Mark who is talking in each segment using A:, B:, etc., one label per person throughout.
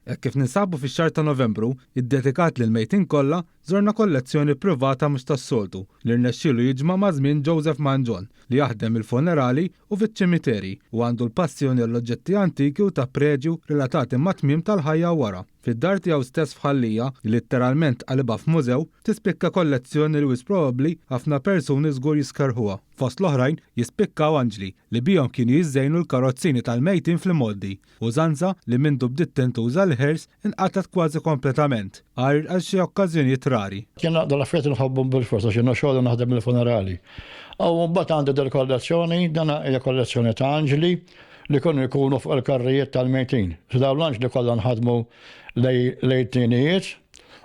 A: Hekk kif ninsabu fix-xahar ta' Novembru, iddedikat lil mejtin kollha, żorna kollezzjoni privata mhux tas-soltu li rnexxielu jiġma' ma' żmien Joseph Manjon li jaħdem il-funerali u fiċ-ċimiteri u għandu l-passjoni għall-oġġetti antiki u ta' preġju relatati ma' tmiem tal-ħajja wara. Fid-dar tiegħu stess f'Ħallija, li letteralment qalibha f'mużew, tispikka kollezzjoni li wis probabbli ħafna persuni żgur jiskarħuha. Fost l-oħrajn jispikkaw anġli li bihom kienu jiżżejnu l-karozzini tal-mejtin fl-immoddi, użanza li mindu bdiet tintuża l-ħers inqatat kważi kompletament, għar għal xi okkażjonijiet rari.
B: Kien dal-affarijiet nħobbhom bil-forsa x'inhu xogħol naħdem il-funerali. U mbagħad għandi dil-kollezzjoni, dan hija kollezzjoni ta' anġli li kienu jkunu fuq il-karrijiet tal-mejtin. Dawn l-anġli kollha nħadmu lejtinijiet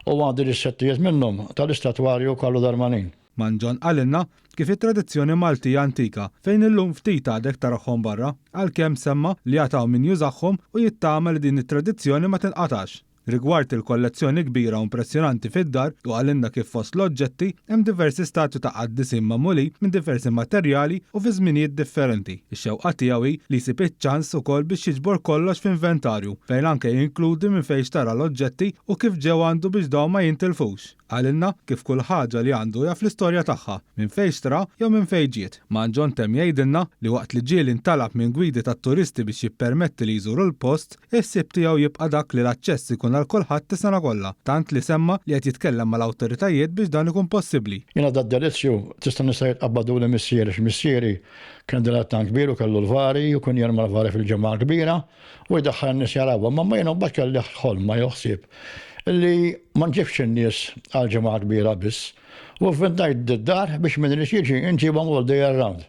B: u għandi l-settijiet minnhom tal-istatwarju Karlu Darmanin.
A: Manjon għalinna kif it-tradizzjoni Maltija antika fejn illum ftit għadek taraħħom barra għalkemm semma li jagħtaw min jużagħhom u jittama li din it-tradizzjoni ma tinqatax. Rigward il-kollezzjoni kbira u impressjonanti fid-dar u għalinna kif fost l-oġġetti hemm diversi statu ta' qaddisin magħmuli minn diversi materjali u fi żminijiet differenti. Ix-xewqa tiegħu li jsib iċ-ċans ukoll biex jiġbor kollox f'inventarju fejn anke jinkludi minn fejn xtara l-oġġetti u kif ġew għandu biex dawn ma jintilfux. Għalinna kif kull ħaġa li għandu jaf l-istorja tagħha minn fejn xtra jew minn fejn ġiet. Manjon temm jgħidilna li waqt li ġieli ntalab minn gwidi tat-turisti biex jippermetti li jżuru l-post, is-sib tiegħu jibqa' dak li l-aċċess ikun għal kulħadd is-sena kollha, tant li semma li qed jitkellem mal-awtoritajiet biex dan ikun possibbli.
B: Jiena dad-delizzju tista' nista' jitqabbadu li missieri x'missieri kien dilettant kbir u kellu l-vari u kien jerma l-vari fil-ġemma kbira u jdaħħal nies jarawha, ma jiena mbagħad kelli ħolm ma joħsieb illi ma nġibx in-nies għal ġemgħa kbira biss u f'intajt d-dar biex min irid jiġi inġibhom all day around.